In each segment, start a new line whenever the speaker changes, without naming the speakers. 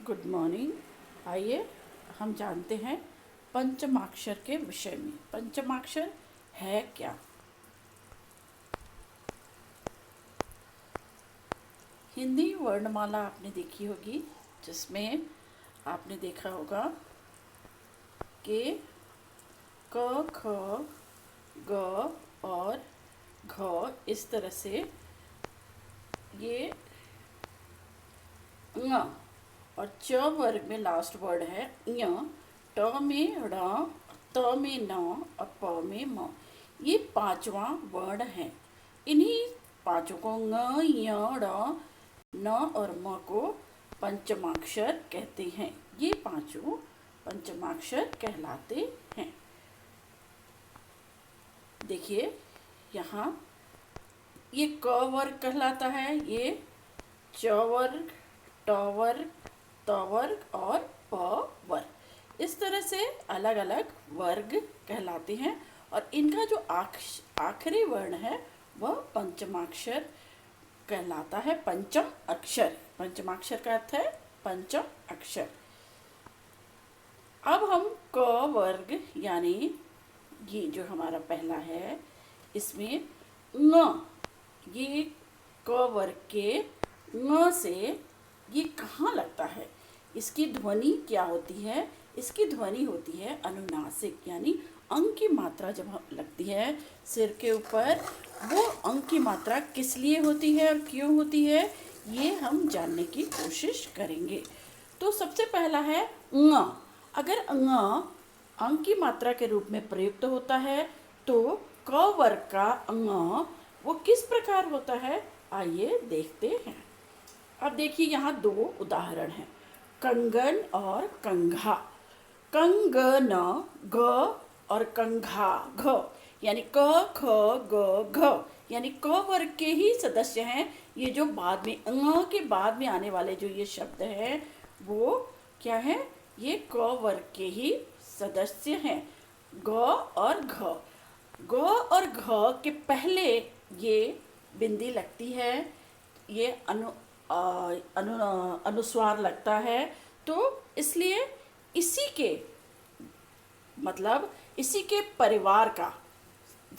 Good morning. आइए हम जानते हैं पंचमाक्षर के विषय में। पंचमाक्षर है क्या? हिंदी वर्णमाला आपने देखी होगी, जिसमें आपने देखा होगा कि क, ख, ग और घ, इस तरह से ये ङ, और च वर्ग में लास्ट वर्ड है य, ट में ड़, त में न और प में म। ये पांचवा वर्ण है। इन्हीं पांचों को ङ, य, ड़, न और म को पंचमाक्षर कहते हैं। ये पांचों पंचमाक्षर कहलाते हैं। देखिए यहाँ ये क वर्ग कहलाता है, ये च वर्ग, ट वर्ग, त वर्ग और प वर्ग। इस तरह से अलग अलग वर्ग कहलाते हैं और इनका जो आखिरी वर्ण है वह पंचमाक्षर कहलाता है। पंचम अक्षर, पंचमाक्षर का अर्थ है पंचम अक्षर। अब हम क वर्ग यानी ये जो हमारा पहला है, इसमें ङ, ये क वर्ग के ङ से ये कहाँ लगता है, इसकी ध्वनि क्या होती है? इसकी ध्वनि होती है अनुनासिक, यानी अंग की मात्रा जब लगती है सिर के ऊपर, वो अंग की मात्रा किस लिए होती है और क्यों होती है, ये हम जानने की कोशिश करेंगे। तो सबसे पहला है ङ। अगर ङ अंग की मात्रा के रूप में प्रयुक्त होता है तो क वर्ग का ङ वो किस प्रकार होता है, आइए देखते हैं। अब देखिए यहाँ दो उदाहरण हैं, कंगन और कंघा। कंगन ग और कंघा घ, यानी क, ख, ग, घ, यानी क वर्ग के ही सदस्य हैं। ये जो बाद में ङ के बाद में आने वाले जो ये शब्द हैं वो क्या है, ये क वर्ग के ही सदस्य हैं। ग और घ, ग और घ के पहले ये बिंदी लगती है, ये अनुस्वार लगता है, तो इसलिए इसी के मतलब इसी के परिवार का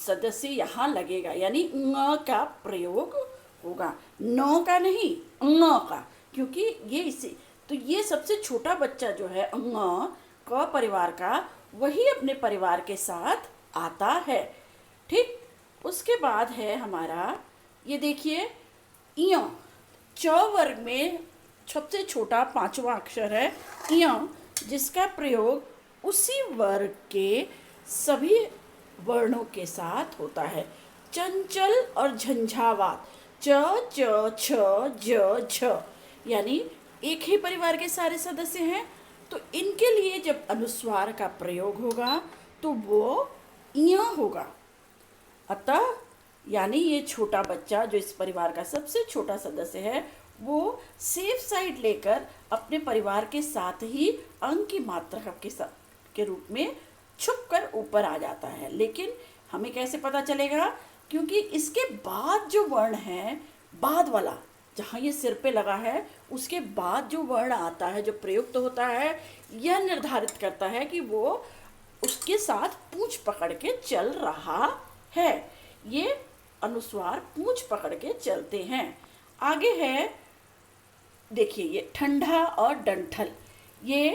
सदस्य यहाँ लगेगा, यानी ङ का प्रयोग होगा, न का नहीं, ङ का, क्योंकि ये इसी तो ये सबसे छोटा बच्चा जो है ङ क परिवार का, वही अपने परिवार के साथ आता है। ठीक, उसके बाद है हमारा ये देखिए य। च वर्ग में सबसे छोटा पांचवा अक्षर है य, जिसका प्रयोग उसी वर्ग के सभी वर्णों के साथ होता है। चंचल और झंझावात, च, च, छ, ज, झ, यानी एक ही परिवार के सारे सदस्य हैं, तो इनके लिए जब अनुस्वार का प्रयोग होगा तो वो य होगा। अतः यानी ये छोटा बच्चा जो इस परिवार का सबसे छोटा सदस्य है, वो सेफ साइड लेकर अपने परिवार के साथ ही अंग की मात्रा के रूप में छुप कर ऊपर आ जाता है। लेकिन हमें कैसे पता चलेगा, क्योंकि इसके बाद जो वर्ण है, बाद वाला जहाँ ये सिर पे लगा है, उसके बाद जो वर्ण आता है, जो प्रयुक्त होता है, यह निर्धारित करता है कि वो उसके साथ पूंछ पकड़ के चल रहा है। ये अनुस्वार पूंछ पकड़ के चलते हैं। आगे है देखिए ये ठंडा और डंठल, ये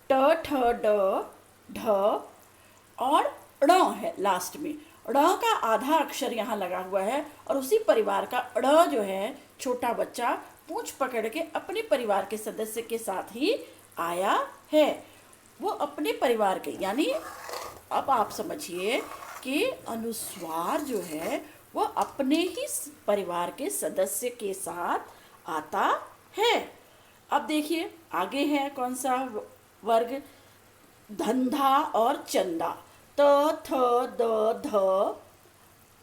ट, ठ, ड, ढ और ण है लास्ट में। ण का आधा अक्षर यहाँ लगा हुआ है और उसी परिवार का ण जो है छोटा बच्चा पूंछ पकड़ के अपने परिवार के सदस्य के साथ ही आया है। वो अपने परिवार के, यानी अब आप समझिए कि अनुस्वार जो है वो अपने ही परिवार के सदस्य के साथ आता है। अब देखिए आगे है कौन सा वर्ग, धंधा और चंदा। त, थ, द, ध,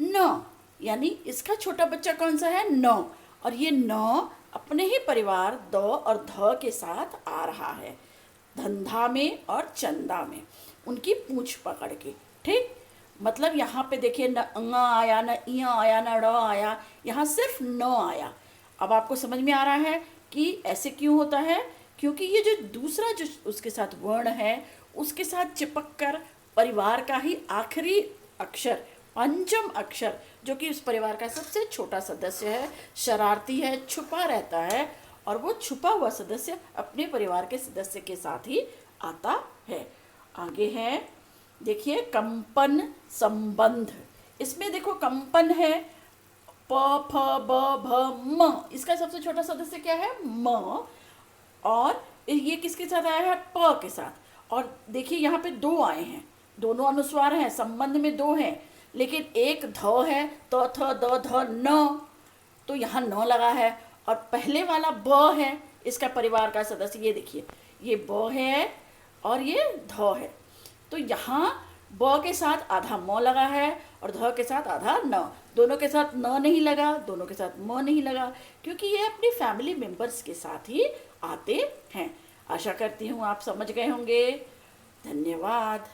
न, यानी इसका छोटा बच्चा कौन सा है, न, और ये न अपने ही परिवार द और ध के साथ आ रहा है, धंधा में और चंदा में, उनकी पूंछ पकड़ के। ठीक, मतलब यहाँ पे देखिए न ङ आया, न इ आया, न ड़ आया, यहाँ सिर्फ न आया। अब आपको समझ में आ रहा है कि ऐसे क्यों होता है, क्योंकि ये जो दूसरा जो उसके साथ वर्ण है उसके साथ चिपक कर परिवार का ही आखिरी अक्षर, पंचम अक्षर, जो कि उस परिवार का सबसे छोटा सदस्य है, शरारती है, छुपा रहता है, और वो छुपा हुआ सदस्य अपने परिवार के सदस्य के साथ ही आता है। आगे है, देखिए कंपन संबंध। इसमें देखो कंपन है, प फ ब भ म, इसका सबसे छोटा सदस्य क्या है, म, और ये किसके साथ आया है, प के साथ। और देखिए यहाँ पे दो आए हैं, दोनों अनुस्वार हैं, संबंध में दो हैं, लेकिन एक ध है, त थ द ध न, तो यहाँ न लगा है। और पहले वाला ब है, इसका परिवार का सदस्य, ये देखिए ये ब है और ये ध है, तो यहाँ ब के साथ आधा म लगा है और ध के साथ आधा न, दोनों के साथ न नहीं लगा, दोनों के साथ म नहीं लगा, क्योंकि ये अपनी फैमिली मेंबर्स के साथ ही आते हैं। आशा करती हूँ आप समझ गए होंगे। धन्यवाद।